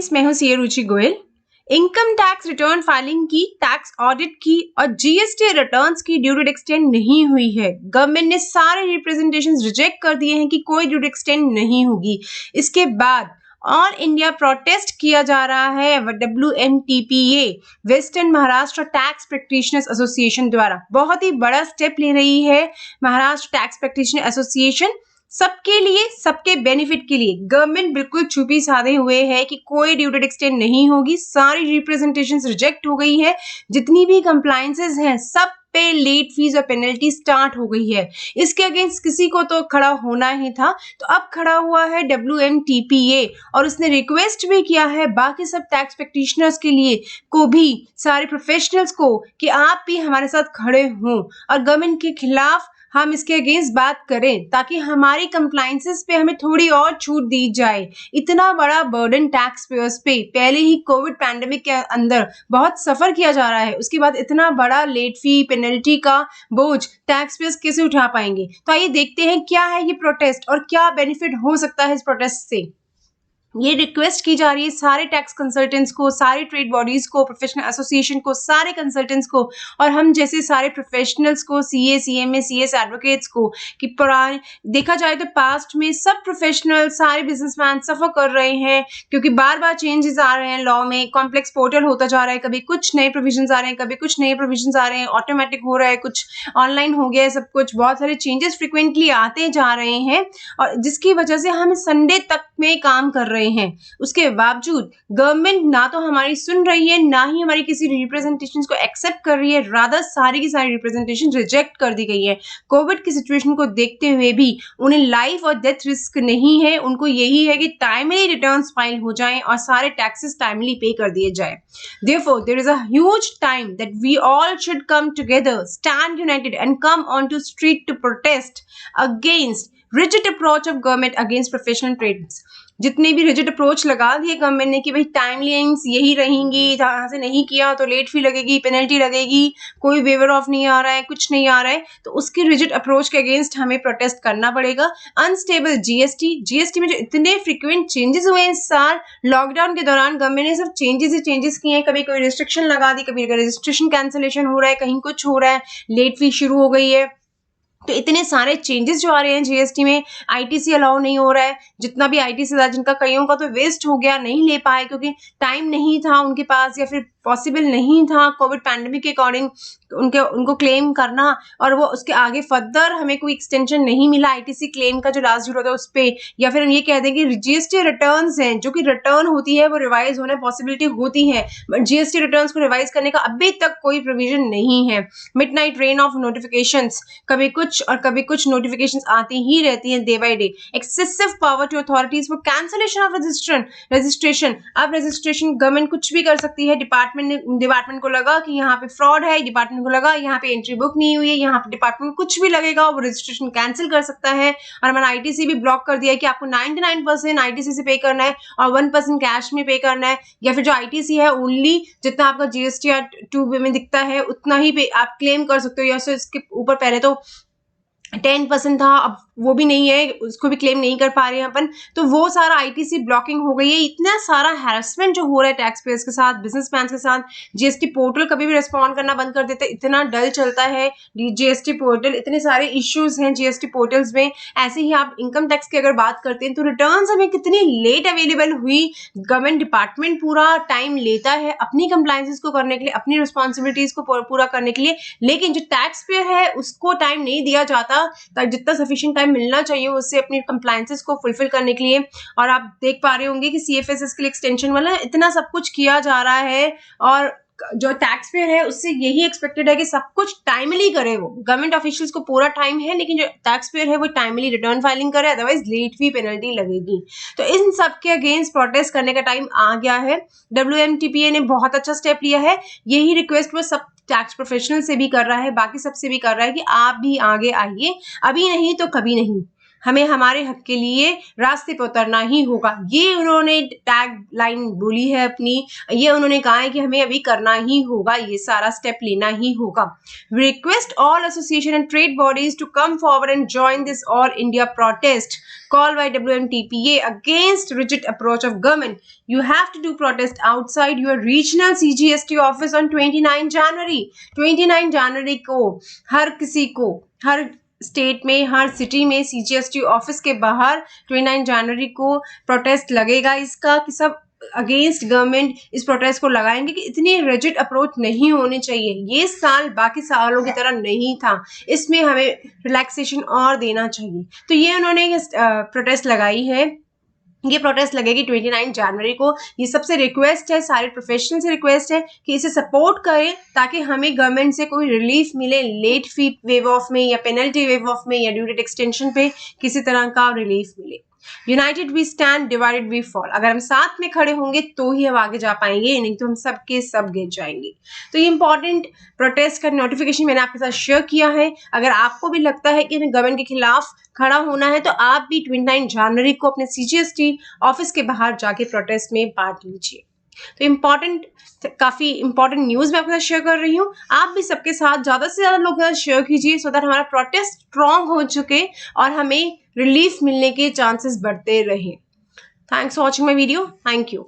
Friends, मैं हूं CA Ruchi Goyal. Income tax return filing की, टैक्स ऑडिट की और जीएसटी रिटर्न्स की ड्यू डेट एक्सटेंड नहीं हुई है। गवर्नमेंट ने सारे रिप्रेजेंटेशंस रिजेक्ट कर दिए हैं कि कोई ड्यू डेट एक्सटेंड नहीं होगी। इसके बाद ऑल इंडिया प्रोटेस्ट किया जा रहा है WMTPA western Maharashtra tax practitioners association द्वारा। बहुत ही बड़ा स्टेप ले रही है महाराष्ट्र टैक्स प्रैक्टिशनर एसोसिएशन। सबके लिए, सबके बेनिफिट के लिए गवर्नमेंट बिल्कुल चुप्पी साधे हुए है कि कोई ड्यू डेट एक्सटेंड नहीं होगी। सारी रिप्रेजेंटेशंस रिजेक्ट हो गई है। जितनी भी कंप्लायंसेस हैं सब पे लेट फीस और पेनल्टी स्टार्ट हो गई है। इसके अगेंस्ट किसी को तो खड़ा होना ही था, तो अब खड़ा हुआ है WMTPA और उसने रिक्वेस्ट भी किया है बाकी सब टैक्स प्रैक्टिशनर्स के लिए को भी, सारे प्रोफेशनल्स को, कि आप भी हमारे साथ खड़े हों और गवर्नमेंट के खिलाफ हम इसके अगेंस्ट बात करें ताकि हमारी कंप्लायंसेस पे हमें थोड़ी और छूट दी जाए। इतना बड़ा बर्डन टैक्स पेयर्स पे पहले ही कोविड पैंडेमिक के अंदर बहुत सफर किया जा रहा है, उसके बाद इतना बड़ा लेट फी पेनल्टी का बोझ टैक्स पेयर्स कैसे उठा पाएंगे। तो आइए देखते हैं क्या है ये प्रोटेस्ट और क्या बेनिफिट हो सकता है इस प्रोटेस्ट से। ये रिक्वेस्ट की जा रही है सारे टैक्स कंसल्टेंट्स को, सारे ट्रेड बॉडीज को, प्रोफेशनल एसोसिएशन को, सारे कंसल्टेंट्स को और हम जैसे सारे प्रोफेशनल्स को, सीए, सीएमए, सीएस एडवोकेट्स को, कि पुराने देखा जाए तो पास्ट में सब प्रोफेशनल, सारे बिजनेसमैन सफर कर रहे हैं क्योंकि बार बार चेंजेस आ रहे हैं लॉ में। कॉम्प्लेक्स पोर्टल होता जा रहा है, कभी कुछ नए प्रोविजंस आ रहे हैं, कभी कुछ नए प्रोविजंस आ रहे हैं, ऑटोमेटिक हो रहा है, कुछ ऑनलाइन हो गया है, सब कुछ बहुत सारे चेंजेस फ्रिक्वेंटली आते जा रहे हैं और जिसकी वजह से हम संडे तक में काम कर रहे हैं। उसके बावजूद गवर्नमेंट ना तो हमारी सुन रही है, ना ही हमारी किसी रिप्रेजेंटेशंस को एक्सेप्ट कर रही है, रादर सारी की सारी रिप्रेजेंटेशन रिजेक्ट कर दी गई है। कोविड की सिचुएशन को देखते हुए भी उन्हें लाइफ और डेथ रिस्क नहीं है, उनको यही है कि टाइमली रिटर्न्स फाइल हो जाएं और सारे टैक्सेस टाइमली पे कर दिए जाएं। Therefore, there is a huge time that we all should come together, stand united and come onto street to protest against rigid approach of government against professional trades। जितने भी रिजिड अप्रोच लगा दिए government ने कि भाई timelines यही रहेंगी, यहाँ से नहीं किया तो लेट फी लगेगी, पेनल्टी लगेगी, कोई वेवर ऑफ नहीं आ रहा है, कुछ नहीं आ रहा है, तो उसकी रिजिड अप्रोच के अगेंस्ट हमें प्रोटेस्ट करना पड़ेगा। अनस्टेबल जीएसटी में जो इतने फ्रिक्वेंट चेंजेस हुए इस साल लॉकडाउन के दौरान, गवर्नमेंट ने सिर्फ चेंजेस किए हैं। कभी कोई रिस्ट्रिक्शन लगा दी, कभी रजिस्ट्रेशन कैंसिलेशन हो रहा है, कहीं कुछ हो रहा है, लेट फी शुरू हो गई है। तो इतने सारे चेंजेस जो आ रहे हैं जीएसटी में, आईटीसी अलाउ नहीं हो रहा है। जितना भी आईटीसी था, जिनका कईयों का तो वेस्ट हो गया, नहीं ले पाए क्योंकि टाइम नहीं था उनके पास या फिर पॉसिबल नहीं था कोविड पैंडेमिक के अकॉर्डिंग उनको क्लेम करना, और वो उसके आगे फर्दर हमें कोई एक्सटेंशन नहीं मिला आईटीसी क्लेम का जो लास्ट ड्यू होता है उस पे, या फिर हम ये कह दें कि जीएसटी रिटर्न्स हैं जो कि रिटर्न होती है वो रिवाइज होने पॉसिबिलिटी होती है, बट जीएसटी रिटर्न्स को रिवाइज करने का अभी तक कोई प्रोविजन नहीं है। मिडनाइट रेन ऑफ नोटिफिकेशंस, कभी कुछ और कभी कुछ नोटिफिकेशंस आती ही रहती हैं day by day. Excessive power to authorities for cancellation of registration. अब रजिस्ट्रेशन गवर्नमेंट कुछ भी कर सकती है। डिपार्टमेंट को लगा कि यहाँ पे फ्रॉड है, डिपार्टमेंट को लगा यहाँ पे एंट्री बुक नहीं हुई है, यहाँ पे डिपार्टमेंट कुछ भी लगेगा वो रजिस्ट्रेशन कैंसिल कर सकता है। और हमारा आईटीसी भी ब्लॉक कर दिया है कि आपको 99% आईटीसी से पे करना है और 1% कैश में पे करना है, या फिर जो आईटीसी है ओनली जितना आपका जीएसटी या 2 में दिखता है उतना ही पे आप क्लेम कर सकते हो, या फिर इसके ऊपर पहले तो 10% था, अब वो भी नहीं है, उसको भी क्लेम नहीं कर पा रहे हैं अपन। तो वो सारा आईटीसी ब्लॉकिंग हो गई है। इतना सारा हैरेसमेंट जो हो रहा है टैक्स पेयर्स के साथ, बिजनेसमैन के साथ। जीएसटी पोर्टल कभी भी रिस्पॉन्ड करना बंद कर देते, इतना डल चलता है जीएसटी पोर्टल, इतने सारे इश्यूज हैं जीएसटी पोर्टल्स में। ऐसे ही आप इनकम टैक्स की अगर बात करते हैं तो रिटर्न्स हमें कितनी लेट अवेलेबल हुई। गवर्नमेंट डिपार्टमेंट पूरा टाइम लेता है अपनी कंप्लायंसेस को करने के लिए, अपनी रिस्पॉन्सिबिलिटीज को पूरा करने के लिए, लेकिन जो टैक्स पेयर है उसको टाइम नहीं दिया जाता जितना सफिशिएंट टाइम मिलना चाहिए उससे अपनी कंप्लायंसेस को फुलफिल करने के लिए। और आप देख पा रहे होंगे कि सीएफएसएस के लिए एक्सटेंशन वाला इतना सब कुछ किया जा रहा है, और जो टैक्स पेयर है उससे यही एक्सपेक्टेड है कि सब कुछ टाइमली करे। वो गवर्नमेंट ऑफिशियल्स को पूरा टाइम है, लेकिन जो टैक्स पेयर है वो टाइमली रिटर्न फाइलिंग करे, अदरवाइज लेट फी पेनल्टी लगेगी। तो इन सब के अगेंस्ट प्रोटेस्ट करने का टाइम आ गया है। WMTPA ने बहुत अच्छा स्टेप लिया है। यही रिक्वेस्ट वो सब टैक्स प्रोफेशनल से भी कर रहा है, बाकी सबसे भी कर रहा है कि आप भी आगे आइए, अभी नहीं तो कभी नहीं। हमें हमारे हक के लिए रास्ते पर उतरना ही होगा। ये उन्होंने टैग लाइन बोली है अपनी, ये उन्होंने कहा है कि हमें अभी करना ही होगा, ये सारा स्टेप लेना ही होगा। We request all association and trade bodies to come forward and join this all India protest called by WMTPA against rigid approach of government. You have to do protest outside your regional CGST office on 29 January. 29 जनवरी को हर किसी को, हर state में, हर city में CGST office के बाहर 29 जनवरी को protest लगेगा इसका, कि सब अगेंस्ट गवर्नमेंट इस प्रोटेस्ट को लगाएंगे कि इतनी रिजिड अप्रोच नहीं होनी चाहिए। ये साल बाकी सालों की तरह नहीं था, इसमें हमें रिलैक्सेशन और देना चाहिए। तो ये उन्होंने प्रोटेस्ट लगाई है, ये प्रोटेस्ट लगेगी 29 जनवरी को। ये सबसे रिक्वेस्ट है, सारे प्रोफेशनल से रिक्वेस्ट है कि इसे सपोर्ट करें ताकि हमें गवर्नमेंट से कोई रिलीफ मिले, लेट फी वेव ऑफ में या पेनल्टी वेव ऑफ में या ड्यू डेट एक्सटेंशन पे किसी तरह का रिलीफ मिले। United we stand, divided we fall. अगर हम साथ में खड़े होंगे तो ही हम आगे जा पाएंगे, नहीं तो हम सबके सब गिर जाएंगे। तो ये इंपॉर्टेंट प्रोटेस्ट का नोटिफिकेशन मैंने आपके साथ शेयर किया है। अगर आपको भी लगता है कि हमें गवर्नमेंट के खिलाफ खड़ा होना है तो आप भी 29 जनवरी को अपने सीजीएसटी ऑफिस के बाहर जाके प्रोटेस्ट में पार्ट लीजिए। तो काफी इंपॉर्टेंट न्यूज मैं आपके साथ शेयर कर रही हूँ। आप भी सबके साथ ज्यादा से ज्यादा लोगों के साथ शेयर कीजिए, सो दैट हमारा प्रोटेस्ट स्ट्रांग हो चुके और हमें रिलीफ मिलने के चांसेस बढ़ते रहे। Thanks for watching my video. Thank you.